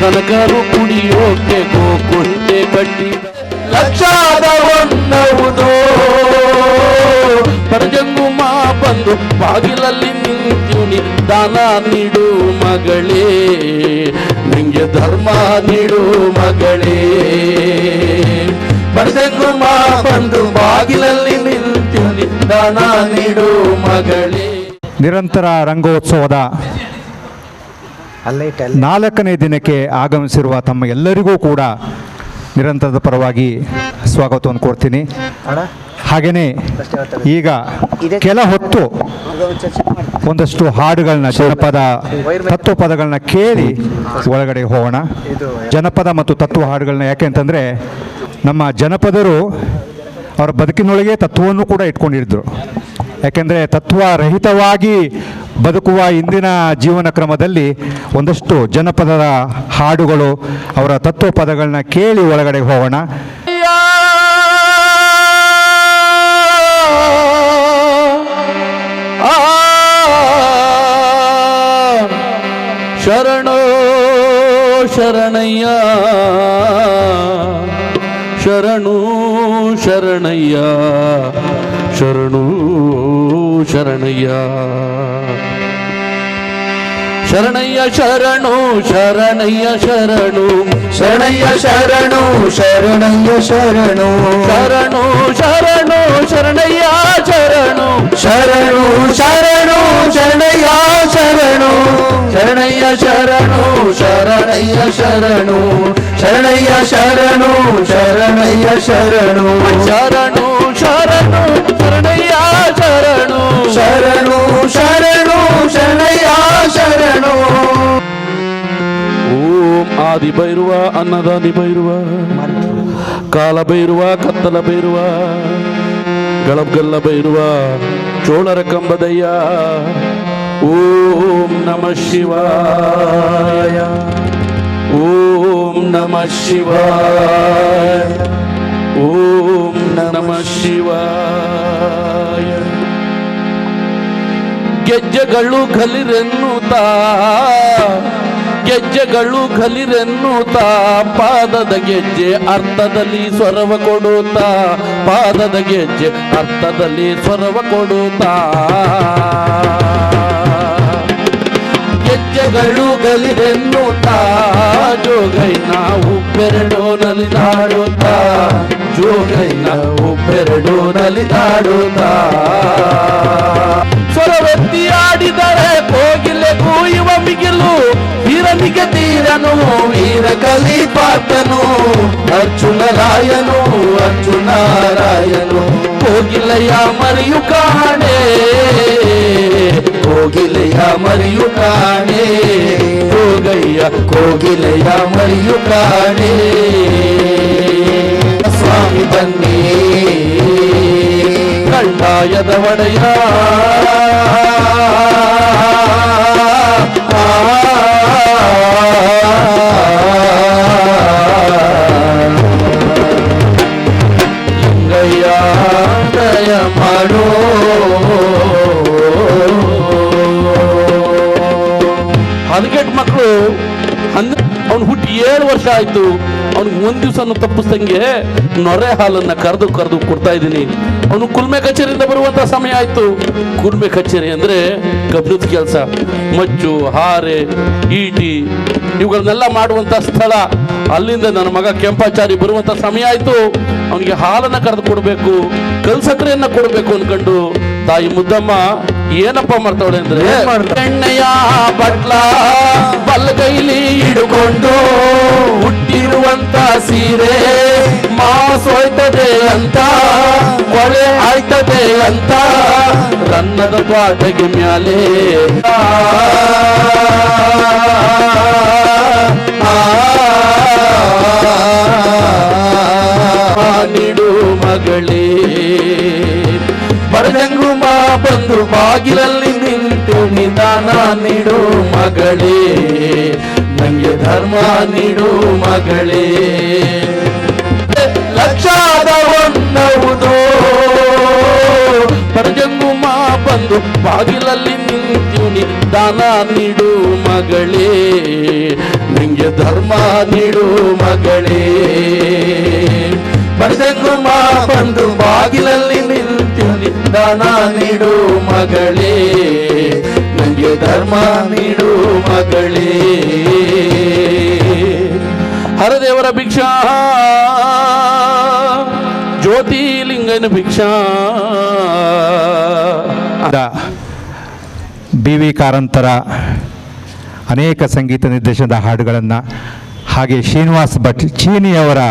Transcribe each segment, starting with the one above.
ದನಕರು ಕುಡಿಯೋಕೆ ಗೋಕುಂಟೆ ಕಟ್ಟಿ ಲಕ್ಷಾದ ಹೊನ್ನವುದು ಪರಜಂಗುಮ ಬಂದು ಬಾಗಿಲಲ್ಲಿ ನಿಂತ್ಯುನಿ ದಾನ ನೀಡು ಮಗಳೇ ನಿಂಗೆ ಧರ್ಮ ನೀಡು ಮಗಳೇ ಪರಜಂಗುಮ ಬಂದು ಬಾಗಿಲಲ್ಲಿ ನಿಂತ್ಯುನಿ ದಾನ ನೀಡು ಮಗಳೇ. ನಿರಂತರ ರಂಗೋತ್ಸವದ 4ನೇ ದಿನಕ್ಕೆ ಆಗಮಿಸಿರುವ ತಮ್ಮ ಎಲ್ಲರಿಗೂ ಕೂಡ ನಿರಂತರದ ಪರವಾಗಿ ಸ್ವಾಗತವನ್ನು ಕೋರ್ತೀನಿ. ಹಾಗೆಯೇ ಈಗ ಕೆಲ ಹೊತ್ತು ಒಂದಷ್ಟು ಹಾಡುಗಳನ್ನ ಜನಪದ ತತ್ವ ಪದಗಳನ್ನ ಕೇಳಿ ಒಳಗಡೆ ಹೋಗೋಣ. ಜನಪದ ಮತ್ತು ತತ್ವ ಹಾಡುಗಳನ್ನ ಯಾಕೆ ಅಂತಂದರೆ ನಮ್ಮ ಜನಪದರು ಅವರ ಬದುಕಿನೊಳಗೆ ತತ್ವವನ್ನು ಕೂಡ ಇಟ್ಕೊಂಡಿದ್ರು. ಯಾಕೆಂದರೆ ತತ್ವರಹಿತವಾಗಿ ಬದುಕುವ ಇಂದಿನ ಜೀವನ ಕ್ರಮದಲ್ಲಿ ಒಂದಷ್ಟು ಜನಪದದ ಹಾಡುಗಳು ಅವರ ತತ್ವ ಪದಗಳನ್ನ ಕೇಳಿ ಒಳಗಡೆ ಹೋಗೋಣ. ಶರಣೋ ಶರಣಯ್ಯ ಶರಣು ಶರಣಯ್ಯ ಶರಣು ಶರಣಯ್ಯ ಶರಣಯ್ಯ ಶರಣು ಶರಣಯ್ಯ ಶರಣು ಶರಣಯ್ಯ ಶರಣು ಶರಣಯ್ಯ ಶರಣು ಶರಣು ಶರಣು ಶರಣಯ್ಯ ಶರಣು ಶರಣು ಶರಣು ಶರಣಯ್ಯ ಶರಣು ಶರಣಯ್ಯ ಶರಣು ಶರಣಯ್ಯ ಶರಣು ಶರಣಯ್ಯ ಶರಣು ಶರಣಯ್ಯ ಶರಣು ಶರಣು ಶರಣು ಶರಣಯ್ಯ ಶರಣು ಶರಣು ಶರಣು ಶರಣಯ್ಯ ಶರಣು. ಓಂ ಆದಿ ಭೈರವ ಅನ್ನದಾನಿ ಭೈರವ ಕಾಲ ಭೈರವ ಕತ್ತಲ ಭೈರವ ಗಳಬ್ಗಲ್ಲ ಭೈರವ ಚೋಳರ ಕಂಬದಯ್ಯ. ಓಂ ನಮಃ ಶಿವಾಯ ಓಂ ನಮಃ ಶಿವಾಯ ಓಂ ನಮಃ ಶಿವಾಯ. ಗೆಜ್ಜೆಗಳು ಖಲಿರೆನ್ನುತ್ತಾ ಗೆಜ್ಜೆಗಳು ಖಲಿರೆನ್ನುತ್ತಾ ಪಾದದ ಗೆಜ್ಜೆ ಅರ್ಥದಲ್ಲಿ ಸ್ವರವ ಕೊಡುತ್ತಾ ಪಾದದ ಗೆಜ್ಜೆ ಅರ್ಥದಲ್ಲಿ ಸ್ವರವ ಕೊಡುತ್ತಾ ಗೆಜ್ಜೆಗಳು ಗಲಿರೆನ್ನುತ್ತಾ ಜೋಗೈ ನಾವು ಬೆರಡು ನಲಿದಾಡುತ್ತಾ ಜೋಗೈ ನಾವು ಬೆರಡು ನಲಿದಾಡುತ್ತಾ ಸ್ವರವೆತ್ತಿ ಆಡಿದರೆ ಕೋಗಿಲೆ ಕೂಯುವ ಮಿಗಿಲು ವೀರನಿಗೆ ತೀರನು ವೀರ ಕಲಿಪಾತನು ಅರ್ಜುನರಾಯನು ಅರ್ಜುನರಾಯನು ಕೋಗಿಲೆಯ ಮರಿಯು ಕಾಣೆ ಕೋಗಿಲೆಯ ಮರಿಯು ಕಾಣೆ ಜೋಗಯ್ಯ ಕೋಗಿಲೆಯ ಮರಿಯು ಕಾಣೆ. ಸ್ವಾಮಿ ಬನ್ನಿ ಕಳ್ಳಾಯದ ಒಡೆಯ ಲಿಂಗಯ್ಯ ದಯ ಮಾಡೋ. ಹದಿಗೆಟ್ಟು ಮಕ್ಕಳು ಅವ್ನು ಹುಟ್ಟಿ 7 ವರ್ಷ ಆಯ್ತು. ಅವ್ನಿಗೆ ಒಂದು ದಿವಸ ತಪ್ಪಿಸ್ದಂಗೆ ನೊರೆ ಹಾಲನ್ನ ಕರೆದು ಕೊಡ್ತಾ ಇದ್ದೀನಿ. ಅವನು ಕುಲ್ಮೆ ಕಚೇರಿಯಿಂದ ಬರುವಂತ ಸಮಯ ಆಯ್ತು. ಕುಲ್ಮೆ ಕಚೇರಿ ಅಂದ್ರೆ ಕಬ್ಬಿಣದ ಕೆಲಸ, ಮಜ್ಜು ಹಾರೆ ಈಟಿ ಇವುಗಳನ್ನೆಲ್ಲ ಮಾಡುವಂತ ಸ್ಥಳ. ಅಲ್ಲಿಂದ ನನ್ನ ಮಗ ಕೆಂಪಾಚಾರಿ ಬರುವಂತ ಸಮಯ ಆಯ್ತು. ಅವನಿಗೆ ಹಾಲನ್ನ ಕರೆದು ಕೊಡ್ಬೇಕು, ಕಲ್ಸಕ್ರೆಯನ್ನ ಕೊಡ್ಬೇಕು ಅನ್ಕೊಂಡು ತಾಯಿ ಮುದ್ದಮ್ಮ ಏನಪ್ಪ ಮಾಡ್ತಾವಳೆ ಅಂದ್ರೆ ಎಣ್ಣೆಯ ಬಟ್ಲ ಬಲ್ಗೈಲಿ ಹಿಡ್ಕೊಂಡು ಹುಟ್ಟಿರುವಂತ ಸೀರೆ ಮಾಸೋಯ್ತದೆ ಅಂತ ಕೊಳೆ ಆಯ್ತದೆ ಅಂತ ರನ್ನದ ಬಾಟೆಗೆ ಮ್ಯಾಲೆ ನೀಡು ಮಗಳೇ. ಬರಜಂಗುಮ ಬಂದು ಬಾಗಿಲಲ್ಲಿ ನಿಂತು ನಿಧಾನ ನೀಡು ಮಗಳೇ, ನಂಗೆ ಧರ್ಮ ನೀಡು ಮಗಳೇ. ಲಕ್ಷಾದ ಹೊನ್ನವುದು ಬರಜಂಗುಮ ಬಂದು ಬಾಗಿಲಲ್ಲಿ ನಿಂತು ದಾನ ನೀಡು ಮಗಳೇ, ನಿಂಗೆ ಧರ್ಮ ಬಾಗಿಲಲ್ಲಿ ನಿಲ್ತೀನಿ, ದಾನ ನೀಡು ಮಗಳೇ, ನನಗೆ ಧರ್ಮ ನೀಡು ಮಗಳೇ. ಹರದೇವರ ಭಿಕ್ಷಾ, ಜ್ಯೋತಿಲಿಂಗನ ಭಿಕ್ಷಾ. ಬಿ ವಿ ಕಾರಂತರ ಅನೇಕ ಸಂಗೀತ ನಿರ್ದೇಶನದ ಹಾಡುಗಳನ್ನು, ಹಾಗೆ ಶ್ರೀನಿವಾಸ್ ಭಟ್ ಚೀನಿಯವರ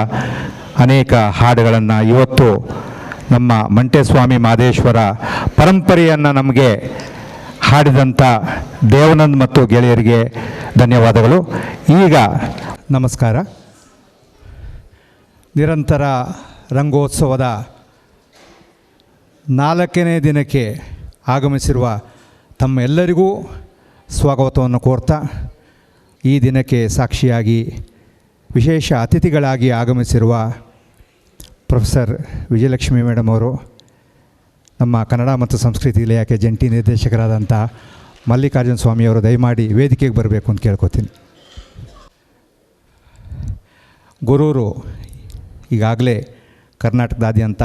ಅನೇಕ ಹಾಡುಗಳನ್ನು ಇವತ್ತು ನಮ್ಮ ಮಂಟೇಸ್ವಾಮಿ ಮಾದೇಶ್ವರ ಪರಂಪರೆಯನ್ನು ನಮಗೆ ಹಾಡಿದಂಥ ದೇವಾನಂದ್ ಮತ್ತು ಗೆಳೆಯರಿಗೆ ಧನ್ಯವಾದಗಳು. ಈಗ ನಮಸ್ಕಾರ. ನಿರಂತರ ರಂಗೋತ್ಸವದ 4ನೇ ದಿನಕ್ಕೆ ಆಗಮಿಸಿರುವ ತಮ್ಮೆಲ್ಲರಿಗೂ ಸ್ವಾಗತವನ್ನು ಕೋರ್ತಾ, ಈ ದಿನಕ್ಕೆ ಸಾಕ್ಷಿಯಾಗಿ ವಿಶೇಷ ಅತಿಥಿಗಳಾಗಿ ಆಗಮಿಸಿರುವ ಪ್ರೊಫೆಸರ್ ವಿಜಯಲಕ್ಷ್ಮಿ ಮೇಡಮ್ ಅವರು, ನಮ್ಮ ಕನ್ನಡ ಮತ್ತು ಸಂಸ್ಕೃತಿ ಇಲಾಖೆ ಜಂಟಿ ನಿರ್ದೇಶಕರಾದಂಥ ಮಲ್ಲಿಕಾರ್ಜುನ ಸ್ವಾಮಿಯವರು ದಯಮಾಡಿ ವೇದಿಕೆಗೆ ಬರಬೇಕು ಅಂತ ಕೇಳ್ಕೊತೀನಿ. ಗುರೂರು ಈಗಾಗಲೇ ಕರ್ನಾಟಕದಾದ್ಯಂತ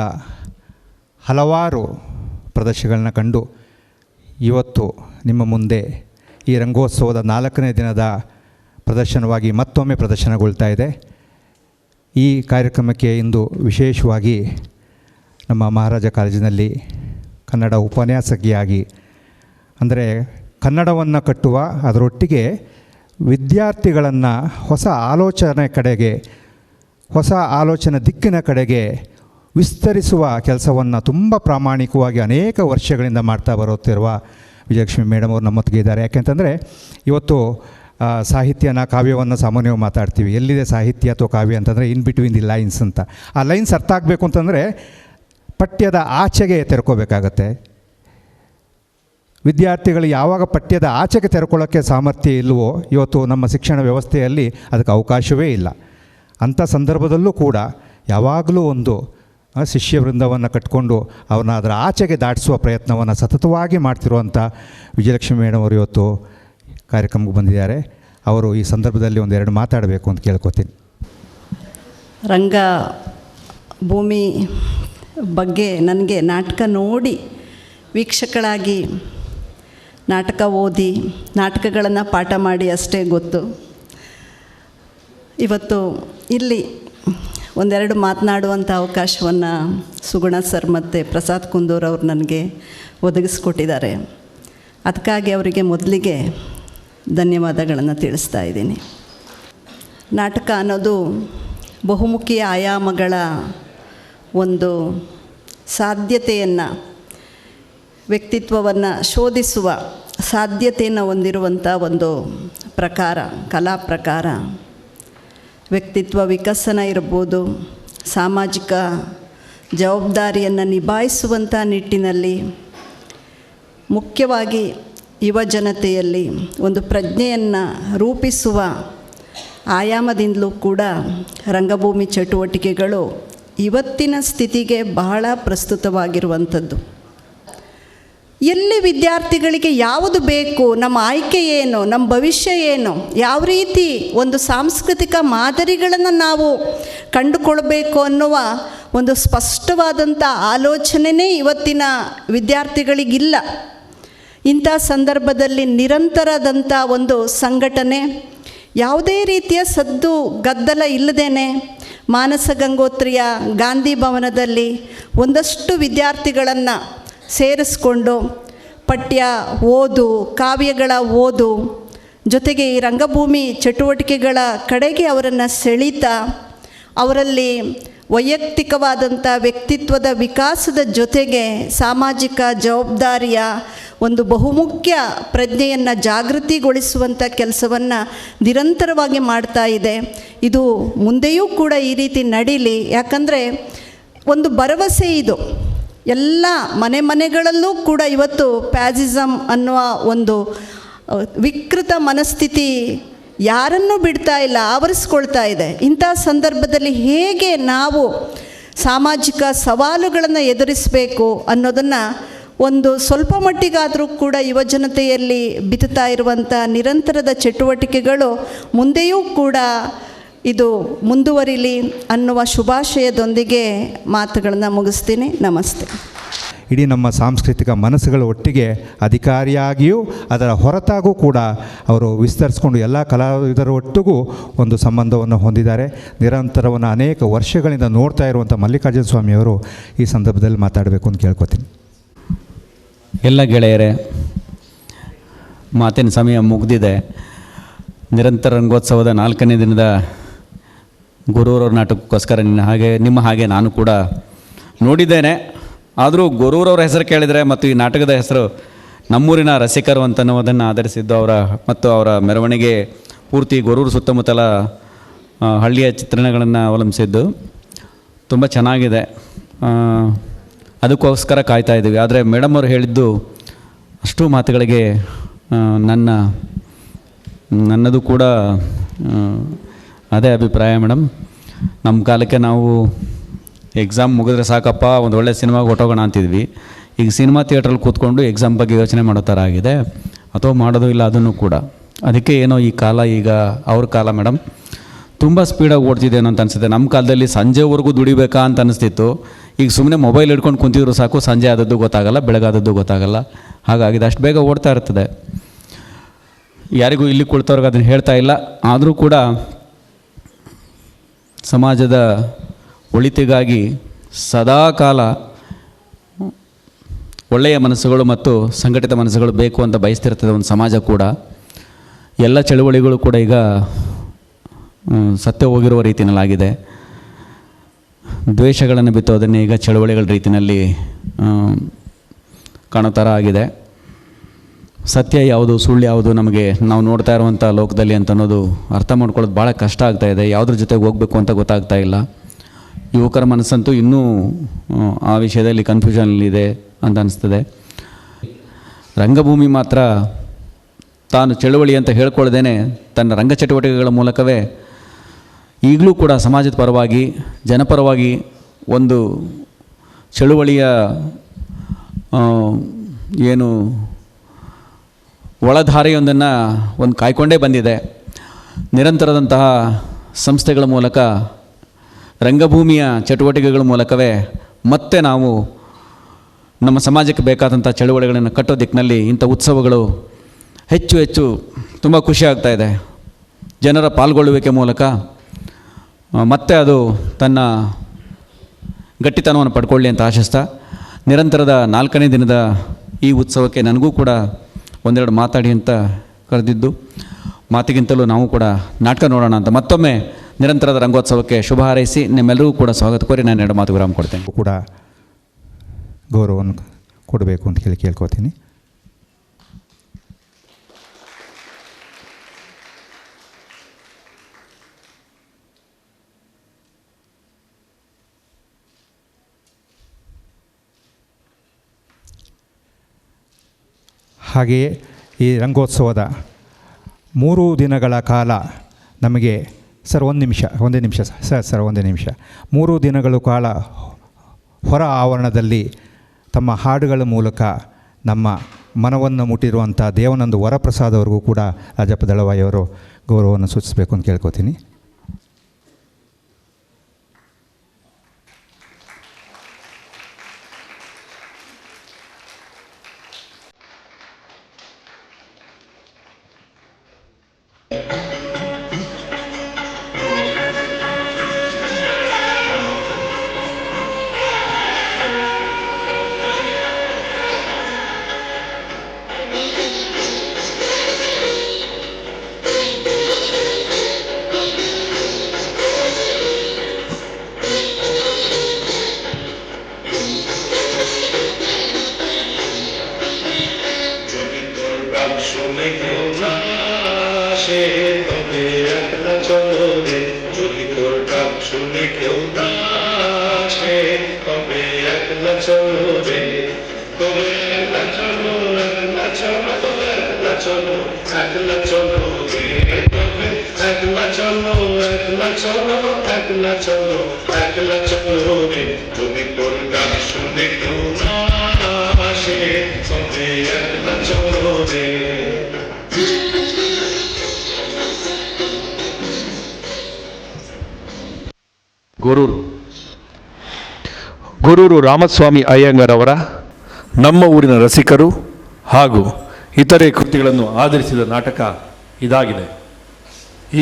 ಹಲವಾರು ಪ್ರದರ್ಶನಗಳನ್ನ ಕಂಡು ಇವತ್ತು ನಿಮ್ಮ ಮುಂದೆ ಈ ರಂಗೋತ್ಸವದ 4ನೇ ದಿನದ ಪ್ರದರ್ಶನವಾಗಿ ಮತ್ತೊಮ್ಮೆ ಪ್ರದರ್ಶನಗೊಳ್ತಾ ಇದೆ. ಈ ಕಾರ್ಯಕ್ರಮಕ್ಕೆ ಇಂದು ವಿಶೇಷವಾಗಿ ನಮ್ಮ ಮಹಾರಾಜ ಕಾಲೇಜಿನಲ್ಲಿ ಕನ್ನಡ ಉಪನ್ಯಾಸಕಿಯಾಗಿ, ಅಂದರೆ ಕನ್ನಡವನ್ನು ಕಟ್ಟುವ ಅದರೊಟ್ಟಿಗೆ ವಿದ್ಯಾರ್ಥಿಗಳನ್ನು ಹೊಸ ಆಲೋಚನೆ ಕಡೆಗೆ, ಹೊಸ ಆಲೋಚನೆ ದಿಕ್ಕಿನ ಕಡೆಗೆ ವಿಸ್ತರಿಸುವ ಕೆಲಸವನ್ನು ತುಂಬ ಪ್ರಾಮಾಣಿಕವಾಗಿ ಅನೇಕ ವರ್ಷಗಳಿಂದ ಮಾಡ್ತಾ ಬರುತ್ತಿರುವ ವಿಜಯಲಕ್ಷ್ಮಿ ಮೇಡಮ್ ಅವರು ನಮ್ಮೊತ್ತಿಗೆ ಇದ್ದಾರೆ. ಯಾಕೆಂತಂದರೆ ಇವತ್ತು ಸಾಹಿತ್ಯನ, ಕಾವ್ಯವನ್ನು ಸಾಮಾನ್ಯವಾಗಿ ಮಾತಾಡ್ತೀವಿ. ಎಲ್ಲಿದೆ ಸಾಹಿತ್ಯ ಅಥವಾ ಕಾವ್ಯ ಅಂತಂದರೆ ಇನ್ ಬಿಟ್ವೀನ್ ದಿ ಲೈನ್ಸ್ ಅಂತ. ಆ ಲೈನ್ಸ್ ಅರ್ಥ ಆಗಬೇಕು ಅಂತಂದರೆ ಪಠ್ಯದ ಆಚೆಗೆ ತೆರ್ಕೋಬೇಕಾಗತ್ತೆ. ವಿದ್ಯಾರ್ಥಿಗಳು ಯಾವಾಗ ಪಠ್ಯದ ಆಚೆಗೆ ತೆರ್ಕೊಳ್ಳೋಕ್ಕೆ ಸಾಮರ್ಥ್ಯ ಇಲ್ಲವೋ ಇವತ್ತು ನಮ್ಮ ಶಿಕ್ಷಣ ವ್ಯವಸ್ಥೆಯಲ್ಲಿ ಅದಕ್ಕೆ ಅವಕಾಶವೇ ಇಲ್ಲ. ಅಂಥ ಸಂದರ್ಭದಲ್ಲೂ ಕೂಡ ಯಾವಾಗಲೂ ಒಂದು ಶಿಷ್ಯ ವೃಂದವನ್ನು ಕಟ್ಕೊಂಡು ಅವ್ರನ್ನ ಅದರ ಆಚೆಗೆ ದಾಟಿಸುವ ಪ್ರಯತ್ನವನ್ನು ಸತತವಾಗಿ ಮಾಡ್ತಿರುವಂಥ ವಿಜಯಲಕ್ಷ್ಮಿ ಮೇಡಮ್ ಅವರು ಇವತ್ತು ಕಾರ್ಯಕ್ರಮಕ್ಕೆ ಬಂದಿದ್ದಾರೆ. ಅವರು ಈ ಸಂದರ್ಭದಲ್ಲಿ ಒಂದೆರಡು ಮಾತಾಡಬೇಕು ಅಂತ ಕೇಳ್ಕೊತೀನಿ. ರಂಗ ಭೂಮಿ ಬಗ್ಗೆ ನನಗೆ ನಾಟಕ ನೋಡಿ ವೀಕ್ಷಕಳಾಗಿ, ನಾಟಕ ಓದಿ, ನಾಟಕಗಳನ್ನು ಪಾಠ ಮಾಡಿ ಅಷ್ಟೇ ಗೊತ್ತು. ಇವತ್ತು ಇಲ್ಲಿ ಒಂದೆರಡು ಮಾತನಾಡುವಂಥ ಅವಕಾಶವನ್ನು ಸುಗುಣ ಸರ್ ಮತ್ತು ಪ್ರಸಾದ್ ಕುಂದೂರ್ ಅವರು ನನಗೆ ಒದಗಿಸ್ಕೊಟ್ಟಿದ್ದಾರೆ. ಅದಕ್ಕಾಗಿ ಅವರಿಗೆ ಮೊದಲಿಗೆ ಧನ್ಯವಾದಗಳನ್ನು ತಿಳಿಸ್ತಾ ಇದ್ದೀನಿ. ನಾಟಕ ಅನ್ನೋದು ಬಹುಮುಖಿ ಆಯಾಮಗಳ ಒಂದು ಸಾಧ್ಯತೆಯನ್ನು, ವ್ಯಕ್ತಿತ್ವವನ್ನು ಶೋಧಿಸುವ ಸಾಧ್ಯತೆಯನ್ನು ಹೊಂದಿರುವಂಥ ಒಂದು ಪ್ರಕಾರ, ಕಲಾ ಪ್ರಕಾರ. ವ್ಯಕ್ತಿತ್ವ ವಿಕಸನ ಇರ್ಬೋದು, ಸಾಮಾಜಿಕ ಜವಾಬ್ದಾರಿಯನ್ನು ನಿಭಾಯಿಸುವಂಥ ನಿಟ್ಟಿನಲ್ಲಿ, ಮುಖ್ಯವಾಗಿ ಯುವ ಜನತೆಯಲ್ಲಿ ಒಂದು ಪ್ರಜ್ಞೆಯನ್ನು ರೂಪಿಸುವ ಆಯಾಮದಿಂದಲೂ ಕೂಡ ರಂಗಭೂಮಿ ಚಟುವಟಿಕೆಗಳು ಇವತ್ತಿನ ಸ್ಥಿತಿಗೆ ಬಹಳ ಪ್ರಸ್ತುತವಾಗಿರುವಂಥದ್ದು. ಎಲ್ಲಿ ವಿದ್ಯಾರ್ಥಿಗಳಿಗೆ ಯಾವುದು ಬೇಕು, ನಮ್ಮ ಆಯ್ಕೆ ಏನು, ನಮ್ಮ ಭವಿಷ್ಯ ಏನು, ಯಾವ ರೀತಿ ಒಂದು ಸಾಂಸ್ಕೃತಿಕ ಮಾದರಿಗಳನ್ನು ನಾವು ಕಂಡುಕೊಳ್ಬೇಕು ಅನ್ನುವ ಒಂದು ಸ್ಪಷ್ಟವಾದಂಥ ಆಲೋಚನೆಯೇ ಇವತ್ತಿನ ವಿದ್ಯಾರ್ಥಿಗಳಿಗಿಲ್ಲ. ಇಂಥ ಸಂದರ್ಭದಲ್ಲಿ ನಿರಂತರದಂಥ ಒಂದು ಸಂಘಟನೆ, ಯಾವುದೇ ರೀತಿಯ ಸದ್ದು ಗದ್ದಲ ಇಲ್ಲದೇನೆ ಮಾನಸ ಗಂಗೋತ್ರಿಯ ಗಾಂಧಿ ಭವನದಲ್ಲಿ ಒಂದಷ್ಟು ವಿದ್ಯಾರ್ಥಿಗಳನ್ನು ಸೇರಿಸ್ಕೊಂಡು ಪಠ್ಯ ಓದು, ಕಾವ್ಯಗಳ ಓದು ಜೊತೆಗೆ ಈ ರಂಗಭೂಮಿ ಚಟುವಟಿಕೆಗಳ ಕಡೆಗೆ ಅವರನ್ನು ಸೆಳೀತಾ, ಅವರಲ್ಲಿ ವೈಯಕ್ತಿಕವಾದಂಥ ವ್ಯಕ್ತಿತ್ವದ ವಿಕಾಸದ ಜೊತೆಗೆ ಸಾಮಾಜಿಕ ಜವಾಬ್ದಾರಿಯ ಒಂದು ಬಹುಮುಖ್ಯ ಪ್ರಜ್ಞೆಯನ್ನು ಜಾಗೃತಿಗೊಳಿಸುವಂಥ ಕೆಲಸವನ್ನು ನಿರಂತರವಾಗಿ ಮಾಡ್ತಾ ಇದೆ. ಇದು ಮುಂದೆಯೂ ಕೂಡ ಈ ರೀತಿ ನಡೀಲಿ. ಯಾಕಂದರೆ ಒಂದು ಭರವಸೆ ಇದು. ಎಲ್ಲ ಮನೆಗಳಲ್ಲೂ ಕೂಡ ಇವತ್ತು ಪ್ಯಾಸಿಸಮ್ ಅನ್ನುವ ಒಂದು ವಿಕೃತ ಮನಸ್ಥಿತಿ ಯಾರನ್ನೂ ಬಿಡ್ತಾ ಇಲ್ಲ, ಆವರಿಸ್ಕೊಳ್ತಾ ಇದೆ. ಇಂಥ ಸಂದರ್ಭದಲ್ಲಿ ಹೇಗೆ ನಾವು ಸಾಮಾಜಿಕ ಸವಾಲುಗಳನ್ನು ಎದುರಿಸಬೇಕು ಅನ್ನೋದನ್ನು ಒಂದು ಸ್ವಲ್ಪ ಮಟ್ಟಿಗಾದರೂ ಕೂಡ ಯುವಜನತೆಯಲ್ಲಿ ಬಿತ್ತುತ್ತಾ ಇರುವಂಥ ನಿರಂತರದ ಚಟುವಟಿಕೆಗಳು ಮುಂದೆಯೂ ಕೂಡ ಇದು ಮುಂದುವರಿಲಿ ಅನ್ನುವ ಶುಭಾಶಯದೊಂದಿಗೆ ಮಾತುಗಳನ್ನು ಮುಗಿಸ್ತೀನಿ. ನಮಸ್ತೆ. ಇಡೀ ನಮ್ಮ ಸಾಂಸ್ಕೃತಿಕ ಮನಸ್ಸುಗಳ ಒಟ್ಟಿಗೆ ಅಧಿಕಾರಿಯಾಗಿಯೂ ಅದರ ಹೊರತಾಗೂ ಕೂಡ ಅವರು ವಿಸ್ತರಿಸಿಕೊಂಡು ಎಲ್ಲ ಕಲಾವಿದರ ಒಟ್ಟಿಗೂ ಒಂದು ಸಂಬಂಧವನ್ನು ಹೊಂದಿದ್ದಾರೆ. ನಿರಂತರವನ್ನು ಅನೇಕ ವರ್ಷಗಳಿಂದ ನೋಡ್ತಾ ಇರುವಂಥ ಮಲ್ಲಿಕಾರ್ಜುನ ಸ್ವಾಮಿಯವರು ಈ ಸಂದರ್ಭದಲ್ಲಿ ಮಾತಾಡಬೇಕು ಅಂತ ಕೇಳ್ಕೊತೀನಿ. ಎಲ್ಲ ಗೆಳೆಯರೇ, ಮಾತಿನ ಸಮಯ ಮುಗಿದಿದೆ. ನಿರಂತರ ರಂಗೋತ್ಸವದ 4ನೇ ದಿನದ ಗುರೂರವ್ರ ನಾಟಕಕ್ಕೋಸ್ಕರ ನಿಮ್ಮ ಹಾಗೆ ನಾನು ಕೂಡ ನೋಡಿದ್ದೇನೆ. ಆದರೂ ಗುರೂರವ್ರ ಹೆಸರು ಕೇಳಿದರೆ ಮತ್ತು ಈ ನಾಟಕದ ಹೆಸರು ನಮ್ಮೂರಿನ ರಸಿಕರು ಅಂತನ್ನುವುದನ್ನು ಆಧರಿಸಿದ್ದು ಮತ್ತು ಅವರ ಮೆರವಣಿಗೆ ಪೂರ್ತಿ ಗೊರೂರು ಸುತ್ತಮುತ್ತಲ ಹಳ್ಳಿಯ ಚಿತ್ರಣಗಳನ್ನು ಅವಲಂಬಿಸಿದ್ದು ತುಂಬ ಚೆನ್ನಾಗಿದೆ. ಅದಕ್ಕೋಸ್ಕರ ಕಾಯ್ತಾ ಇದ್ದೀವಿ. ಆದರೆ ಮೇಡಮ್ ಅವರು ಹೇಳಿದ್ದು ಅಷ್ಟು ಮಾತುಗಳಿಗೆ ನನ್ನದು ಕೂಡ ಅದೇ ಅಭಿಪ್ರಾಯ ಮೇಡಮ್. ನಮ್ಮ ಕಾಲಕ್ಕೆ ನಾವು ಎಕ್ಸಾಮ್ ಮುಗಿದ್ರೆ ಸಾಕಪ್ಪ, ಒಂದು ಒಳ್ಳೆ ಸಿನಿಮಾಗೆ ಹೊಟ್ಟೋಗೋಣ ಅಂತಿದ್ವಿ. ಈಗ ಸಿನಿಮಾ ಥಿಯೇಟ್ರಲ್ಲಿ ಕೂತ್ಕೊಂಡು ಎಕ್ಸಾಮ್ ಬಗ್ಗೆ ಯೋಚನೆ ಮಾಡೋ ಥರ ಆಗಿದೆ, ಅಥವಾ ಮಾಡೋದು ಇಲ್ಲ ಅದನ್ನು ಕೂಡ. ಅದಕ್ಕೆ ಏನೋ ಈ ಕಾಲ ಈಗ ಅವ್ರ ಕಾಲ ಮೇಡಮ್ ತುಂಬ ಸ್ಪೀಡಾಗಿ ಓಡ್ತಿದ್ದೇನೋ ಅಂತ ಅನಿಸುತ್ತೆ. ನಮ್ಮ ಕಾಲದಲ್ಲಿ ಸಂಜೆವರೆಗೂ ದುಡಿಬೇಕಾ ಅಂತ ಅನಿಸ್ತಿತ್ತು. ಈಗ ಸುಮ್ಮನೆ ಮೊಬೈಲ್ ಹಿಡ್ಕೊಂಡು ಕುಂತಿದ್ರು ಸಾಕು, ಸಂಜೆ ಆದದ್ದು ಗೊತ್ತಾಗಲ್ಲ, ಬೆಳಗಾದದ್ದು ಗೊತ್ತಾಗಲ್ಲ. ಹಾಗಾಗಿದೆ, ಅಷ್ಟು ಬೇಗ ಓಡ್ತಾ ಇರ್ತದೆ. ಯಾರಿಗೂ ಇಲ್ಲಿ ಕುಳಿತವ್ರಿಗೆ ಅದನ್ನು ಹೇಳ್ತಾ ಇಲ್ಲ. ಆದರೂ ಕೂಡ ಸಮಾಜದ ಒಳಿತಿಗಾಗಿ ಸದಾಕಾಲ ಒಳ್ಳೆಯ ಮನಸ್ಸುಗಳು ಮತ್ತು ಸಂಘಟಿತ ಮನಸ್ಸುಗಳು ಬೇಕು ಅಂತ ಬಯಸ್ತಿರ್ತದೆ ಒಂದು ಸಮಾಜ ಕೂಡ. ಎಲ್ಲ ಚಳುವಳಿಗಳು ಕೂಡ ಈಗ ಸತ್ಯ ಹೋಗಿರುವ ರೀತಿಯಲ್ಲಾಗಿದೆ. ದ್ವೇಷಗಳನ್ನು ಬಿತ್ತೋದನ್ನೇ ಈಗ ಚಳುವಳಿಗಳ ರೀತಿಯಲ್ಲಿ ಕಾಣೋ ಥರ ಆಗಿದೆ. ಸತ್ಯ ಯಾವುದು, ಸುಳ್ಳು ಯಾವುದು, ನಮಗೆ ನಾವು ನೋಡ್ತಾ ಇರುವಂಥ ಲೋಕದಲ್ಲಿ ಅಂತ ಅನ್ನೋದು ಅರ್ಥ ಮಾಡ್ಕೊಳ್ಳೋದು ಭಾಳ ಕಷ್ಟ ಆಗ್ತಾಯಿದೆ. ಯಾವುದ್ರ ಜೊತೆಗೆ ಹೋಗಬೇಕು ಅಂತ ಗೊತ್ತಾಗ್ತಾ ಇಲ್ಲ. ಯುವಕರ ಮನಸ್ಸಂತೂ ಇನ್ನೂ ಆ ವಿಷಯದಲ್ಲಿ ಕನ್ಫ್ಯೂಷನಲ್ಲಿದೆ ಅಂತ ಅನಿಸ್ತದೆ. ರಂಗಭೂಮಿ ಮಾತ್ರ ತಾನು ಚಳುವಳಿ ಅಂತ ಹೇಳ್ಕೊಳ್ಳದೇನೆ ತನ್ನ ರಂಗ ಚಟುವಟಿಕೆಗಳ ಮೂಲಕವೇ ಈಗಲೂ ಕೂಡ ಸಮಾಜದ ಪರವಾಗಿ, ಜನಪರವಾಗಿ ಒಂದು ಚಳುವಳಿಯ ಏನು ಒಳಧಾರೆಯೊಂದನ್ನು ಒಂದು ಕಾಯ್ಕೊಂಡೇ ಬಂದಿದೆ. ನಿರಂತರದಂತಹ ಸಂಸ್ಥೆಗಳ ಮೂಲಕ, ರಂಗಭೂಮಿಯ ಚಟುವಟಿಕೆಗಳ ಮೂಲಕವೇ ಮತ್ತೆ ನಾವು ನಮ್ಮ ಸಮಾಜಕ್ಕೆ ಬೇಕಾದಂಥ ಚಳುವಳಿಗಳನ್ನು ಕಟ್ಟೋ ದಿಕ್ಕಿನಲ್ಲಿ ಇಂಥ ಉತ್ಸವಗಳು ಹೆಚ್ಚು ಹೆಚ್ಚು ತುಂಬ ಖುಷಿಯಾಗ್ತಾಯಿದೆ. ಜನರ ಪಾಲ್ಗೊಳ್ಳುವಿಕೆ ಮೂಲಕ ಮತ್ತೆ ಅದು ತನ್ನ ಗಟ್ಟಿತನವನ್ನು ಪಡ್ಕೊಳ್ಳಿ ಅಂತ ಆಶಿಸ್ತಾ, ನಿರಂತರದ 4ನೇ ದಿನದ ಈ ಉತ್ಸವಕ್ಕೆ ನನಗೂ ಕೂಡ ಒಂದೆರಡು ಮಾತಾಡಿ ಅಂತ ಕರೆದಿದ್ದು, ಮಾತಿಗಿಂತಲೂ ನಾವು ಕೂಡ ನಾಟಕ ನೋಡೋಣ ಅಂತ ಮತ್ತೊಮ್ಮೆ ನಿರಂತರದ ರಂಗೋತ್ಸವಕ್ಕೆ ಶುಭ ಹಾರೈಸಿ ನಿಮ್ಮೆಲ್ಲರಿಗೂ ಕೂಡ ಸ್ವಾಗತ ಕೋರಿ ನಾನು 2 ಮಾತು ವಿರಾಮ ಕೊಡ್ತೇನೆ. ಕೂಡ ಗೌರವವನ್ನು ಕೊಡಬೇಕು ಅಂತ ಕೇಳ್ಕೊತೀನಿ. ಹಾಗೆಯೇ ಈ ರಂಗೋತ್ಸವದ 3 ದಿನಗಳ ಕಾಲ ನಮಗೆ ಒಂದೇ ನಿಮಿಷ ಸರ್ 3 ದಿನಗಳ ಕಾಲ ಹೊರ ಆವರಣದಲ್ಲಿ ತಮ್ಮ ಹಾಡುಗಳ ಮೂಲಕ ನಮ್ಮ ಮನವನ್ನು ಮುಟ್ಟಿರುವಂಥ ದೇವನಂದ ವರಪ್ರಸಾದ್ ಅವ್ರಿಗೂ ಕೂಡ ರಾಜಪ್ಪ ದಳವಾಯಿ ಅವರು ಗೌರವವನ್ನು ಸೂಚಿಸಬೇಕು ಅಂತ ಕೇಳ್ಕೊತೀನಿ. ಗೊರೂರು ರಾಮಸ್ವಾಮಿ ಅಯ್ಯಂಗಾರ್ ಅವರ ನಮ್ಮ ಊರಿನ ರಸಿಕರು ಹಾಗೂ ಇತರೆ ಕೃತಿಗಳನ್ನು ಆಧರಿಸಿದ ನಾಟಕ ಇದಾಗಿದೆ.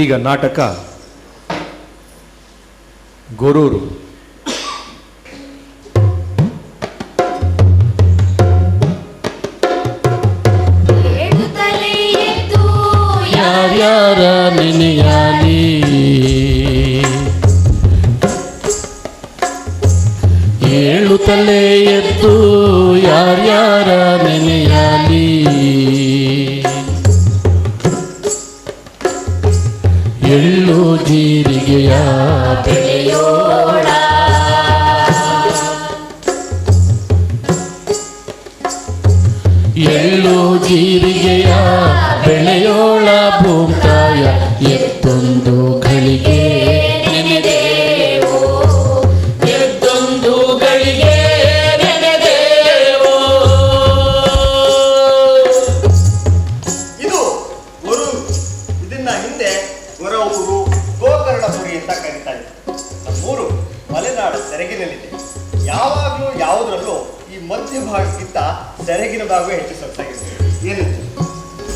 ಈಗ ನಾಟಕ ಗೊರೂರು. ಯಾರ್ಯಾರ ನೆನೆಯಾಲಿ, ಏಳು ತಲೆ ಎದ್ದು ಯಾರ್ಯಾರ ನೆನೆಯಾಲಿ, ಎಳ್ಳು ಜೀರಿಗೆಯ ಬೆಳೆಯೋಳ, ಎಳ್ಳು ಜೀರಿಗೆಯ ಬೆಳೆಯೋಳ ಭೂತಾಯ ಎತ್ತೊಂದು ಗಳಿಗೆ ನೆನೆದೇವೋ, ಎತ್ತೊಂದು ಗಳಿಗೆ ನೆನೆದೇವೋ. ಇದು ಗೊರೂರು. ಇದನ್ನ ಹಿಂದೆ ಗೊರವೂರು, ಗೋಕರ್ಣಪುರಿ ಅಂತ ಕರೀತಾ ಇದ್ರು. ನಮ್ಮೂರು ಮಲೆನಾಡು ಸೆರಗಿನಲ್ಲಿದೆ. ಯಾವಾಗಲೂ ಯಾವುದರಲ್ಲೂ ಈ ಮಧ್ಯ ಭಾಗಕ್ಕಿಂತ ಸೆರಗಿನ ಭಾಗವೇ ಹೆಚ್ಚು ಸೊಗಸಾಗಿದೆ. ಏನು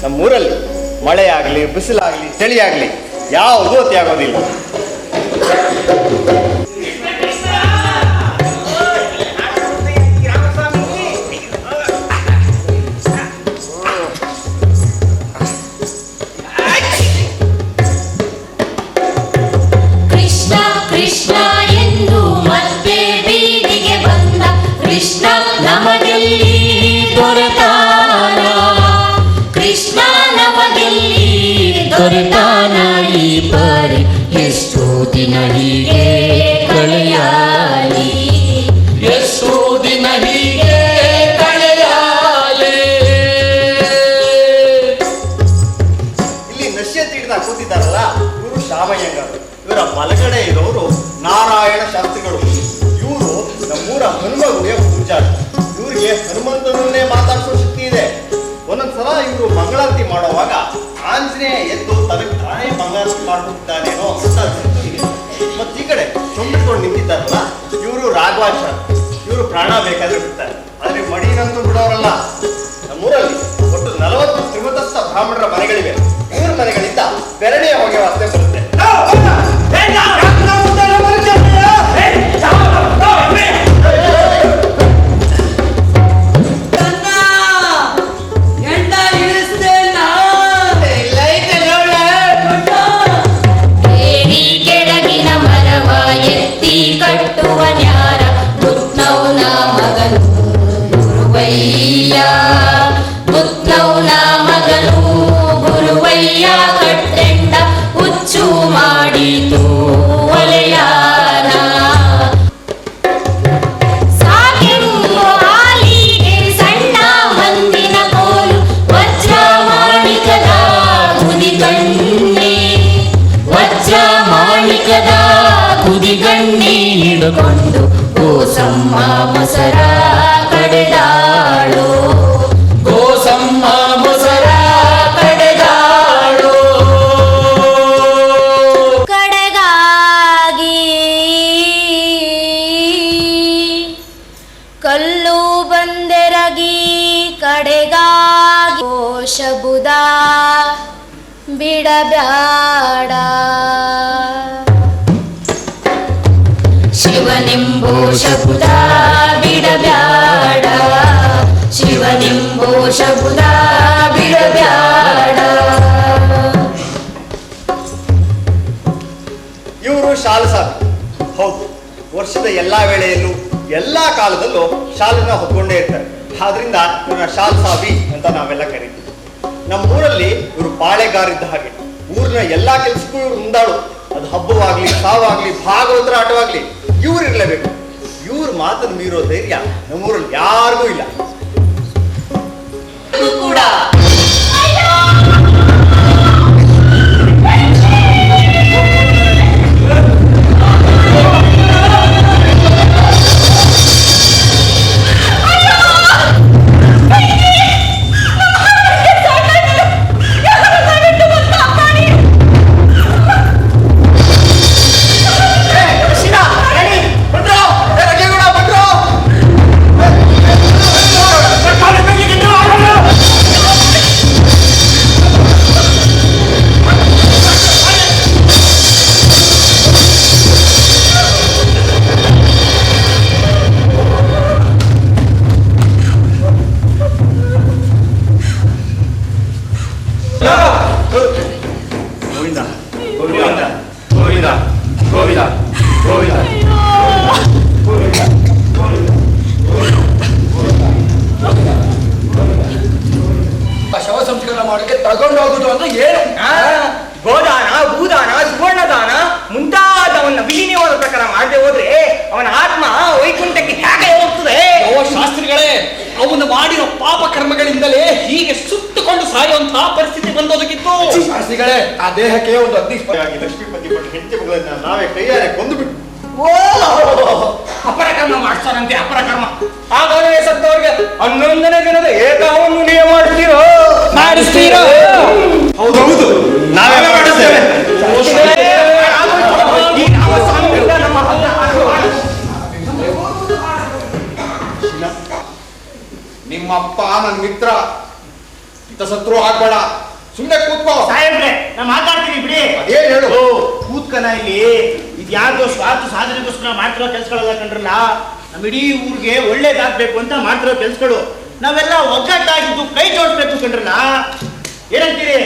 ನಮ್ಮೂರಲ್ಲಿ ಮಳೆ ಆಗಲಿ, ಬಿಸಿಲಾಗಲಿ, ಚಳಿ ಆಗಲಿ ಯಾವುದೂ ಅತಿ ಆಗೋದಿಲ್ಲ. ಕೃಷ್ಣ ಕೃಷ್ಣ ಎಂದು ಮತ್ತೆ ಬೀದಿಗೆ ಬಂದ ಕೃಷ್ಣ ನಮಗೆಲ್ಲಿ ದೊರೆತಾನ, ಕೃಷ್ಣ ನಮಗೆಲ್ಲಿ ದೊರೆತಾನ ಈ ಬಾರಿ ಎಷ್ಟು ದಿನ ಹೀಗೆ ಕಳೆಯಾಲಿ, ಎಷ್ಟು ದಿನ ಹೀಗೆ ಕಳೆಯಾಲೆ. ಇಲ್ಲಿ ನಶ್ಯ ತೀಡಿದ ಕೂತಿದ್ದಾರಲ್ಲ, ಇವರು ಶಾಮಯ್ಯಂಗಾರರು. ಇವರ ಬಲಗಡೆ ಇರೋರು ನಾರಾಯಣ ಶಾಸ್ತ್ರಿಗಳು. ಇವರು ನಮ್ಮೂರ ಹನುಮಗುಡಿಯ ಪೂಜಾರಿ. ಇವರಿಗೆ ಹನುಮಂತನನ್ನೇ ಮಾತಾಡಿಸೋ ಶಕ್ತಿ ಇದೆ. ಒಂದೊಂದ್ಸಲ ಇವರು ಮಂಗಳಾರತಿ ಮಾಡುವಾಗ ಆಂಜನೇಯ ಎದ್ದು ತನಗೆ ತಾನೇ ಮಂಗಳಾರತಿ ಮಾಡ್ಬಿಟ್ಟಿದ್ದಾನೇನೋ ಅಂತ ಅನ್ಸುತ್ತೆ. ಮತ್ತೆ ಈ ಕಡೆ ಚೊಂಬಿಟ್ಕೊಂಡು ನಿಂತಿದ್ದಾರಲ್ಲ, ಇವರು ರಾಘವಾಚಾರ್ಯ. ಇವರು ಪ್ರಾಣ ಬೇಕಾದ್ರೆ ಬಿಡ್ತಾರೆ, ಆದ್ರೆ ಮಡಿನಂತೂ ಬಿಡೋರಲ್ಲ. ನಮ್ಮೂರಲ್ಲಿ ಒಟ್ಟು 40 ತ್ರಿಮತಸ್ಥ ಬ್ರಾಹ್ಮಣರ ಮನೆಗಳಿವೆ. ಇವ್ರ ಮನೆಗಳಿಂದ ಬೆರಳೆಯ ಹೊಗೆ ವಾಸನೆ ಬರುತ್ತೆ. ಏರಿ ಕೆಳಗಿನ ಮರವ ಎತ್ತಿ ಕಟ್ಟುವ ನ್ಯಾರ ಮುತ್ನೌನ ಮಗನು ಗುರುವಯ್ಯ, ಮುತ್ನೌನ ಮಗನು ಗುರುವಯ್ಯ ಕಟ್ಟೆಂಡ ಹುಚ್ಚು ಮಾಡಿತು ಒಲೆಯಾನ. ಸಾಕೆಂಬು ಹಾಲಿಗೆ ಸಣ್ಣ ಮಂದಿನ ಕೋಲು ವಜ್ರ ಮಾಣಿಕದ ಕುದಿಗಣ್ಣೆ, ವಜ್ರ ಮಾಣಿಕದ ಕುದಿಗಣ್ಣೆ ಹಿಡ್ಕೊಂಡು ಗೋಸಮ್ಮ ಮೊಸರ ಕಡೆದಾಳು, ಗೋಸಮ್ಮ ಮೊಸರ ಕಡೆದಾಳು. ಕಡೆಗಾಗಿ ಕಲ್ಲು ಬಂದೆರಗಿ ಕಡೆಗಾಗಿ ಕೋಶಬುದ ಬಿಡಬ್ಯಾಡ, ಶಿವನೆಂಬೋ ಶಬುದ ಬಿಡಬ್ಯಾಡ, ಶಿವನೆಂಬೋ ಶಬುದ ಬಿಡಬ್ಯಾಡ. ಇವರು ಶಾಲಸಾಲ. ಹೌದು, ವರ್ಷದ ಎಲ್ಲಾ ವೇಳೆಯಲ್ಲೂ ಎಲ್ಲಾ ಕಾಲದಲ್ಲೂ ಶಾಲನ್ನ ಹೊತ್ಕೊಂಡೇ ಇರ್ತಾರೆ. ಆದ್ರಿಂದ ಇವ್ರನ್ನ ಶಾಲ್ಸಾಬಿ ಅಂತ ನಾವೆಲ್ಲ ಕರಿತೀವಿ. ನಮ್ಮೂರಲ್ಲಿ ಇವರು ಪಾಳೆಗಾರಿದ್ದ ಹಾಗೆ. ಊರಿನ ಎಲ್ಲಾ ಕೆಲಸಕ್ಕೂ ಇವ್ರು ಮುಂದಾಳು. ಅದು ಹಬ್ಬವಾಗ್ಲಿ, ಸಾವಾಗ್ಲಿ, ಭಾಗವತರ ಆಟವಾಗ್ಲಿ ಇವ್ರು ಇರ್ಲೇಬೇಕು. ಇವ್ರ ಮಾತನ್ನು ಮೀರೋ ಧೈರ್ಯ ನಮ್ಮೂರಲ್ಲಿ ಯಾರಿಗೂ ಇಲ್ಲ. ಕೂಡ ಶಿರಾ ಗೋವಿಂದ ಗೋವಿಂದ ಗೋವಿಂದ ಗೋವಿಂದ ಶವ ಸಂಸ್ಕಾರ ಮಾಡೋಕೆ ತಗೊಂಡು ಹೋಗುದು ಅಂದ್ರೆ ಏನು? ಗೋದಾನ, ಭೂದಾನ, ಸುವರ್ಣದಾನ ಮುಂತಾದವನ್ನ ವಿಧಿನಿಯಮದ ಪ್ರಕಾರ ಮಾಡದೆ ಹೋದ್ರೆ ಅವನ ಆತ್ಮ ವೈಕುಂಠಕ್ಕೆ ಹೇಗೆ ಹೋಗ್ತದೆ? ಓ ಶಾಸ್ತ್ರಿಗಳೇ, ಅವನು ಮಾಡಿರೋ ಪಾಪ ಕರ್ಮಗಳಿಂದಲೇ ಹೀಗೆ ಸುಟ್ಟುಕೊಂಡು ಸಾಯುವಂತಹ ಪರಿಸ್ಥಿತಿ ಬಂದೋದಕ್ಕಿತ್ತು. ಶಾಸ್ತ್ರಿಗಳೇ, ಆ ದೇಹಕ್ಕೆ ಒಂದು ಲಕ್ಷ್ಮೀಪತಿ ಪಟ್ಟು ಹೆಂಡತಿ ಮಗಳನ್ನ ನಾವೇ ಕೈಯಾರೆ ಕೊಂದು ಬಿಟ್ಟು ಅಪರಕರ್ಮ ಮಾಡ್ತಾರಂತೆ. ಅಪರಕರ್ಮ ಹಾಗಾದರೆ ಸತ್ತವರಿಗೆ 11ನೇ ದಿನದ ಏಕವನ್ನು ನೀವು ಮಾಡ್ತೀರೋ? ಮಾಡಿಸ್ತೀರೋ? ಹೌದೌದು, ನಾವೇ ಮಾಡಿಸ್ತೇವೆ. ನಿಮ್ಮಪ್ಪ ನನ್ನ ಮಿತ್ರ, ಶತ್ರು ಆಗ್ಬೇಡ, ಸುಮ್ಮನೆ ಕೂತ್ಕೋ. ಸಾಹೇಬ್ರೆ, ನಾ ಮಾತಾಡ್ತೀನಿ ಬಿಡಿ. ಏನ್ ಹೇಳು? ಕೂತ್ಕನ ಇಲ್ಲಿ ಇದ್ಯಾವುದೋ ಸ್ವಾರ್ಥ ಸಾಧನೆಗೋಸ್ಕರ ಮಾಡ್ತಿರೋ ಕೆಲ್ಸಗಳೆಲ್ಲ ಕಂಡ್ರಲ್ಲ. ನಮ್ಮ ಇಡೀ ಊರಿಗೆ ಒಳ್ಳೇದಾಗ್ಬೇಕು ಅಂತ ಮಾಡ್ತಿರೋ ಕೆಲ್ಸಗಳು. ನಾವೆಲ್ಲ ಒಗ್ಗಟ್ಟಾಗಿದ್ದು ಕೈ ಜೋಡಿಸ್ಬೇಕು ಕಂಡ್ರಲ್ಲ. ಏನಂತೀರಿ?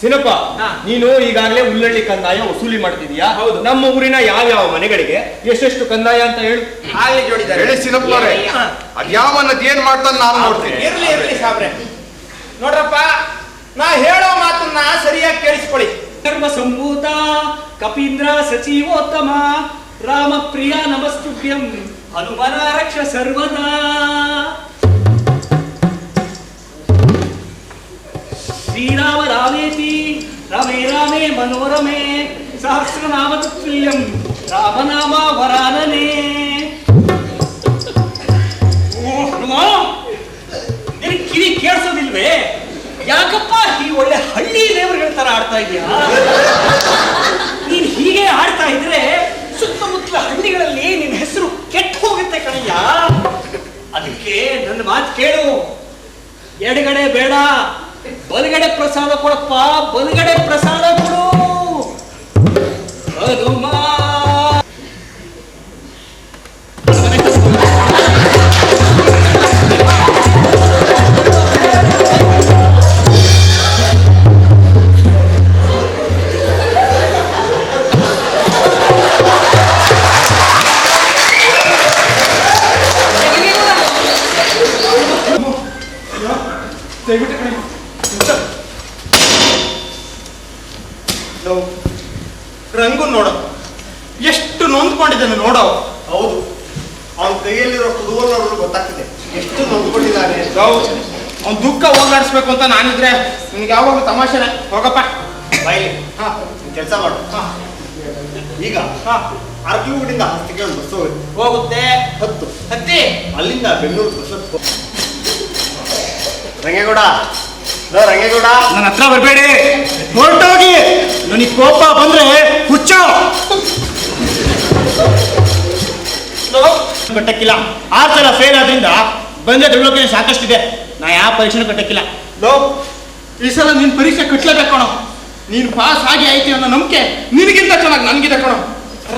ಸಿನಪ್ಪ, ನೀನು ಈಗಾಗಲೇ ಉಳ್ಳಳ್ಳಿ ಕಂದಾಯ ವಸೂಲಿ ಮಾಡ್ತಿದೀಯಾ? ಹೌದು. ನಮ್ಮ ಊರಿನ ಯಾವ್ಯಾವ ಮನೆಗಳಿಗೆ ಎಷ್ಟೆಷ್ಟು ಕಂದಾಯ ಅಂತ ಹೇಳು. ಹಾಗೆ ಜೋಡಿದ್ದಾರೆ ಹೇಳಿ ಸಿನಪ್ಪನವರೇ. ಅದ್ಯಾವನ್ನದ್ ಏನ್ ಮಾಡ್ತಾನೆ ನಾನು ನೋಡ್ತೀನಿ. ಇರ್ಲಿ ಸಾಬ್ರೆ. ನೋಡ್ರಪ್ಪ, ನಾ ಹೇಳೋ ಮಾತನ್ನ ಸರಿಯಾಗಿ ಕೇಳಿಸ್ಕೊಳ್ಳಿ. ಧರ್ಮ ಸಂಭೂತ ಕಪೀಂದ್ರ ಸಚಿವೋತ್ತಮ ರಾಮ ಪ್ರಿಯ ನಮಸ್ತುಭ್ಯಂ ಹನುಮನ ರಕ್ಷ ಸರ್ವದಾ. ಶ್ರೀರಾಮ ರಾಮೇತಿ ರಮೇ ರಾಮೇ ಮನೋರಮೆ ಸಹಸ್ರನಾಮ ತುಲ್ಯಂ ರಾಮನಾಮ ವರಾನನೆ. ನಿನಗೆ ಕಿವಿ ಕೇಳಿಸೋದಿಲ್ವೇ? ಯಾಕಪ್ಪ ಈ ಒಳ್ಳೆ ಹಳ್ಳಿ ದೇವರುಗಳ ತರ ಆಡ್ತಾ ಇದೀಯಾ? ನೀನ್ ಹೀಗೆ ಆಡ್ತಾ ಇದ್ರೆ ಸುತ್ತಮುತ್ತಲ ಹಳ್ಳಿಗಳಲ್ಲಿ ನಿನ್ನ ಹೆಸರು ಕೆಟ್ಟು ಹೋಗುತ್ತೆ ಕಣಯ್ಯ. ಅದಕ್ಕೆ ನನ್ನ ಮಾತು ಕೇಳು. ಎಡಗಡೆ ಬೇಡ, ಬಲಗಡೆ ಪ್ರಸಾದ ಕೊಡಪ್ಪ, ಬಲಗಡೆ ಪ್ರಸಾದ ಕೊಡು. ಹನುಮ ರಂಗು ನೋಡು, ಎಷ್ಟು ನೊಂದ್ಕೊಂಡಿದ್ದಾನೆ ನೋಡೋ. ಹೌದು, ಅವನ ಕೈಯಲ್ಲಿರೋ ಕುದುವಲ್ ನೋಡಲು ಗೊತ್ತಾಗ್ತಿದೆ ಎಷ್ಟು ನೊಂದ್ಕೊಂಡಿದ್ದಾನೆ. ಅವ್ನ ದುಃಖ ಹೋಗ್ಲಾಡಿಸ್ಬೇಕು ಅಂತ ನಾನಿದ್ರೆ ನಿನ್ಗೆ ಯಾವಾಗ ತಮಾಷೆನೆ. ಹೋಗಪ್ಪ ಬಾಯಿಲಿ. ಕೆಲಸ ಮಾಡು. ಈಗ ಅರ್ಕಿಗುಡಿಂದ ಹಸ್ತಿಗೆ ಒಂದು ಬಸ್ ಹೋಗುತ್ತೆ. ಹತ್ತಿ ಅಲ್ಲಿಂದ ಬೆಂಗಳೂರು ಬಸ್ ರಂಗೇಗೌಡ, ರಂಗೇಗೌಡ, ನನ್ನ ಹತ್ರ ಬರಬೇಡಿ, ಹೊರಟೋಗಿ. ನನಗೆ ಕೋಪ ಬಂದ್ರೆ ಹುಚ್ಚ ಕಟ್ಟಕ್ಕಿಲ್ಲ. 6 ಸಲ ಫೇಲ್ ಆದ್ರಿಂದ ಬಂದೆ ದುಡ್ಲೋಕೆ ಸಾಕಷ್ಟಿದೆ. ನಾ ಯಾವ ಪರೀಕ್ಷೆನೂ ಕಟ್ಟಕ್ಕಿಲ್ಲ. ಈ ಸಲ ನಿನ್ ಪರೀಕ್ಷೆ ಕಟ್ಲೇಬೇಕು ಕಣೋ. ನೀನು ಪಾಸ್ ಆಗಿ ಆಯ್ತಿ ಅನ್ನೋ ನಂಬಿಕೆ ನಿನಗಿಂತ ಚೆನ್ನಾಗಿ ನನ್ಗಿದೆ ಕಣೋ.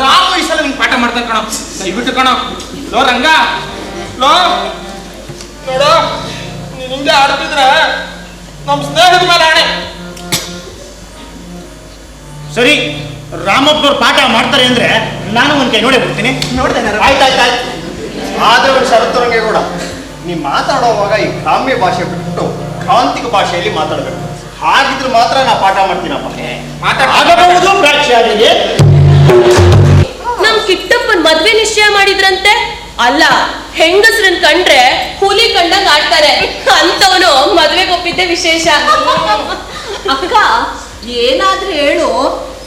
ರಾಮ ಈ ಸಲ ನಿನ್ ಪಾಠ ಮಾಡ್ತಾನೆ ಕಣೋ. ದಯವಿಟ್ಟು ಕಣೋ. ರಂಗ ನೋಡೋ, ನೀನ್ ಹಿಂಗೆ ಆಡ್ತಿದ್ರೆ ನಮ್ ಸ್ನೇಹದ ಮೇಲೆ ಆಣೆ. ಸರಿ, ರಾಮಪ್ಪನವ್ರು ಪಾಠ ಮಾಡ್ತಾರೆ ಅಂದ್ರೆ ನಾನು ಒಂದ್ ಕೈ ನೋಡೇ ಬಿಡ್ತೀನಿ. ಆಯ್ತಾಯ್ತು. ಆದ್ರೆ ಒಂದು ಷರತ್ತು ರಂಗೇಗೌಡ, ನೀ ಮಾತಾಡೋವಾಗ ಈ ಗ್ರಾಮ್ಯ ಭಾಷೆ ಬಿಟ್ಟು ಕ್ರಾಂತಿಕ ಭಾಷೆಯಲ್ಲಿ ಮಾತಾಡ್ಬೇಕು. ಹಾಗಿದ್ರೆ ಮಾತ್ರ ನಾ ಪಾಠ ಮಾಡ್ತೀನಪ್ಪ. ಆಗಬಹುದು ಪ್ರಾಚ್ಯಾರಿಗೆ. ನಮ್ ಕಿಟ್ಟಪ್ಪನ್ ಮದ್ವೆ ನಿಶ್ಚಯ ಮಾಡಿದ್ರಂತೆ. ಅಲ್ಲ, ಹೆಂಗಸ್ರನ್ ಕಂಡ್ರೆ ಹುಲಿ ಕಂಡಂಗ್ ಆಡ್ತಾರೆ ಅಂತವನು ಮದ್ವೆಗೆ ಒಪ್ಪಿದ್ದೆ ವಿಶೇಷ. ಅಕ್ಕ, ಏನಾದ್ರೂ ಹೇಳು,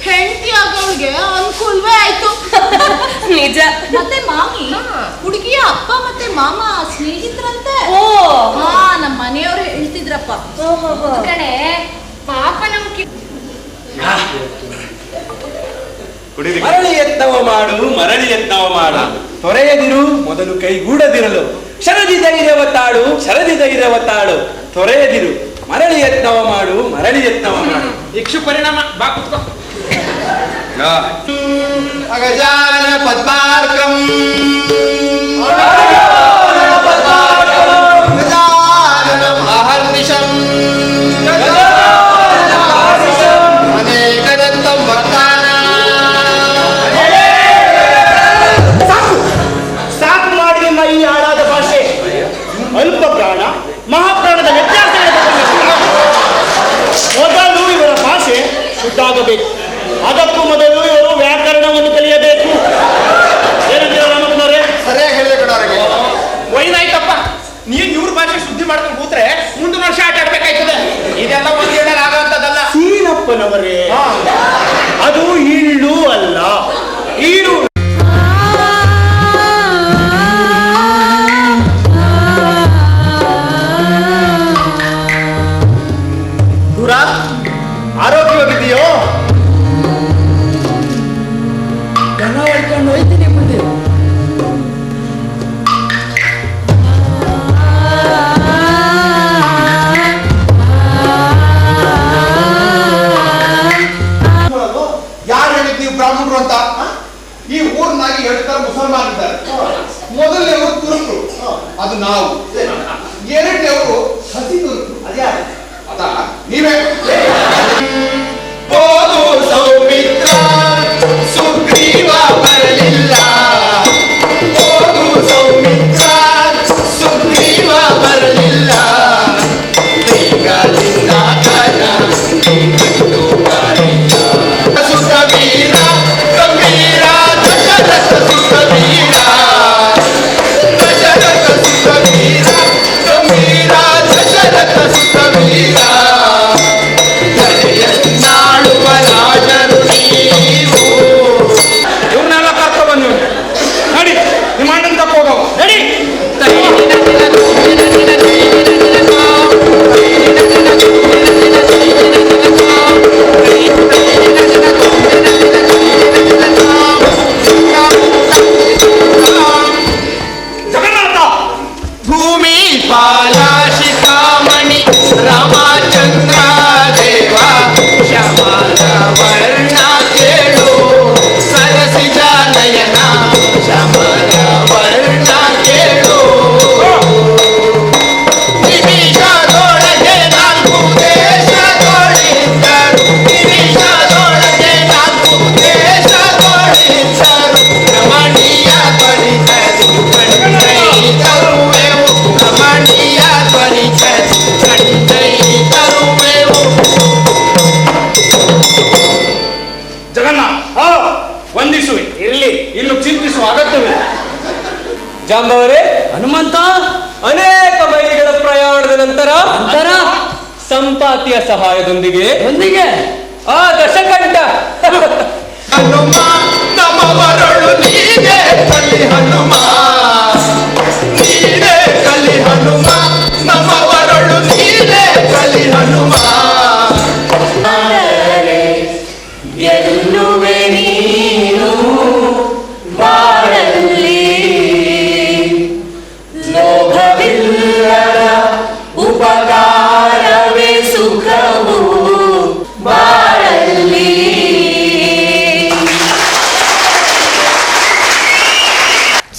ಹೆಂಡತಿ ಆಗೋಳ್ಗೆ ಅನುಕೂಲವೇ ಆಯ್ತು. ನಿಜ. ಮತ್ತೆ ಮಾಮಿ, ಹುಡುಗಿಯ ಅಪ್ಪ ಮತ್ತೆ ಮಾಮ ಸ್ನೇಹಿತರಂತೆ. ಓ, ನಮ್ಮ ಮನೆಯವರು ಹೇಳ್ತಿದ್ರಪ್ಪ. ಕಡೆ ಪಾಪ ನಮ್ಗೆ ಮರಳಿ ಯತ್ನವ ಮಾಡು, ಮರಳಿ ಯತ್ನವ ಮಾಡು, ತೊರೆಯದಿರು ಮೊದಲು ಕೈಗೂಡದಿರಲು. ಶರದಿ ಧೈರ್ಯವ ತಾಳು, ಶರದಿ ಧೈರ್ಯವ ತಾಳು, ತೊರೆಯದಿರು ಮರಳಿ ಯತ್ನವ ಮಾಡು, ಮರಳಿ ಯತ್ನವ ಮಾಡು. ಇಕ್ಷು ಪರಿಣಾಮ. ಬಾ ಕುತ್ಕೋ. ಅಗಜಾನನ ಪದ್ಮಾರ್ಕಂ ಗಜಾನನ ಅಹರ್ನಿಶಂ ಅನೇಕ ಆಗಬೇಕು. ಅದಕ್ಕೂ ಮೊದಲು ಇವರು ವ್ಯಾಕರಣವನ್ನು ಕಲಿಯಬೇಕು. ಏನಂತೀರ ರಾಮಪ್ಪನವರೇ? ಸರಿಯಾಗಿ ಹೇಳಿದೆ ಕಣವರಿಗೆ. ಒಯ್ದಾಯ್ತಪ್ಪ, ನೀನ್ ಇವ್ರ ಭಾಷೆ ಶುದ್ಧಿ ಮಾಡ್ಕೊಂಡು ಕೂತ್ರೆ ಮುಂದಿನ ವರ್ಷ ಆಟ ಆಡ್ಬೇಕಾಯ್ತದೆ. ಇದೆಲ್ಲ ಒಂದು ಹೇಳಕ್ ಆಗೋಂಥದ್ದಲ್ಲ. ಸೀನಪ್ಪನವರೇ, ಅದು ಈಳು ಅಲ್ಲ, ಈಳು. ದೂರ ಆರೋಗ್ಯವಾಗಿದೆಯೋ? ದನ ಹೊಡ್ಕೊಂಡು ಹೋಯ್ತೀನಿ ಮುಂದೆ. ಯಾರು ಹೇಳಿದ್ ನೀವು ಬ್ರಾಹ್ಮಣರು ಅಂತ? ಈ ಊರ್ನಾಗಿ 2 ತರ ಮುಸಲ್ಮಾನ್ ಇದ್ದಾರೆ. ಮೊದಲನೇವರು ತುರುಕರು, ಅದು ನಾವು. ಎರಡನೇವರು ಹಸಿ ತುರುಕರು, ಅದ್ಯಾರು? ಅದ ನೀವೇ. ಓದು ಸೌಮಿತ್ರ, ಸುಗ್ರೀವ ಬರಲಿಲ್ಲ. ಓದು ಸೌಮಿತ್ರ, ಸುಗ್ರೀವ ಬರಲಿಲ್ಲ. ಕೈಗಾಲಿಂದ ಕರ ನೀನು ಬಾರಿಲ್ಲ. ಸುತ ವೀರ ಗಂಭೀರ ದಶರಥ ಸುತ ವೀರ. ದಶರಥ ಸುತ ವೀರ ಗಂಭೀರ ದಶರಥ ಸುತ ವೀರ. ನಾಳುವ ರಾಜರು ನೀವು. ಇವ್ರನ್ನೆಲ್ಲ ಕರ್ಕೊ ಬಂದು ನಡಿ, ನಿಮ್ಮ ಅಣ್ಣನ್ ತಪ್ಪೋಗವ ನಡಿ. ಜಗನ್ನಾಥ ಭೂಮಿ ಪಾಲ ಶಿಖಾಮಣಿ ರಾಮಚಂದ್ರ ದೇವ. ಶಮನ ವರ್ಣ ಕೇಳು ಸರಸಿಜ ನಯನ. ಶಮನ ವರ್ಣ ಕೇಳು. ನಿಮಿಷದೊಳಗೆ 4 ದೇಶದೊಳಿದ್ದರು. ನಿಮಿಷದೊಳಗೆ 4 ದೇಶದೊಳಿದ್ದರು. ರಮಣೀಯ ತ್ವರಿತರು ಕಣ್ತೈ ತರುವೆವು. ರಮಣೀಯ ತ್ವರಿತರು ಕಣ್ತೈ ತರುವೆವು. ಜಗನ್ನಾಥ ವಂದಿಸುವೆ. ಇರಲಿ, ಇನ್ನು ಚಿಂತಿಸುವ ಅಗತ್ಯವಿಲ್ಲ. ಜಾಂಬವರೇ, ಹನುಮಂತ ಅನೇಕ ಮೈಲಿಗಳ ಪ್ರಯಾಣದ ನಂತರ ಸಂಪಾತಿಯ ಸಹಾಯದೊಂದಿಗೆ ಆ ದಶಕಂಠ ಹನುಮ ನಮವರಳು ನೀನೇ ಕಲಿ ಹನುಮ. ನೀನೇ ಕಲಿ ಹನುಮ ನಮವರಳು ನೀನೇ ಕಲಿ ಹನುಮ. ಗೆಲ್ಲುವೆ ನೀನು ಬಾಳಲ್ಲಿ. ಲೋಭವಿಲ್ಲದ ಉಪಕಾರವೇ ಸುಖವು ಬಾಳಲ್ಲಿ.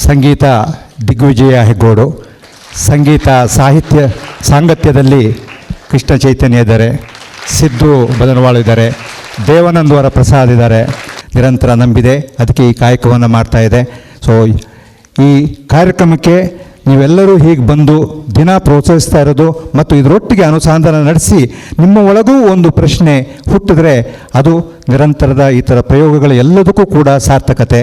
ಸಂಗೀತ ದಿಗ್ವಿಜಯ ಹೆಗ್ಗೋಡು, ಸಂಗೀತ ಸಾಹಿತ್ಯ ಸಾಂಗತ್ಯದಲ್ಲಿ ಕೃಷ್ಣ ಚೈತನ್ಯ ಇದ್ದಾರೆ, ಸಿದ್ದು ಬದನವಾಳು ಇದ್ದಾರೆ, ದೇವಾನಂದ ವರ ಪ್ರಸಾದ್ ಇದ್ದಾರೆ. ನಿರಂತರ ನಂಬಿದೆ, ಅದಕ್ಕೆ ಈ ಕಾಯಕವನ್ನು ಮಾಡ್ತಾ ಇದೆ. ಸೊ ಈ ಕಾರ್ಯಕ್ರಮಕ್ಕೆ ನೀವೆಲ್ಲರೂ ಹೀಗೆ ಬಂದು ದಿನ ಪ್ರೋತ್ಸಾಹಿಸ್ತಾ ಇರೋದು ಮತ್ತು ಇದರೊಟ್ಟಿಗೆ ಅನುಸಂಧಾನ ನಡೆಸಿ ನಿಮ್ಮ ಒಳಗೂ ಒಂದು ಪ್ರಶ್ನೆ ಹುಟ್ಟಿದ್ರೆ ಅದು ನಿರಂತರದ ಈ ಥರ ಪ್ರಯೋಗಗಳು ಎಲ್ಲದಕ್ಕೂ ಕೂಡ ಸಾರ್ಥಕತೆ.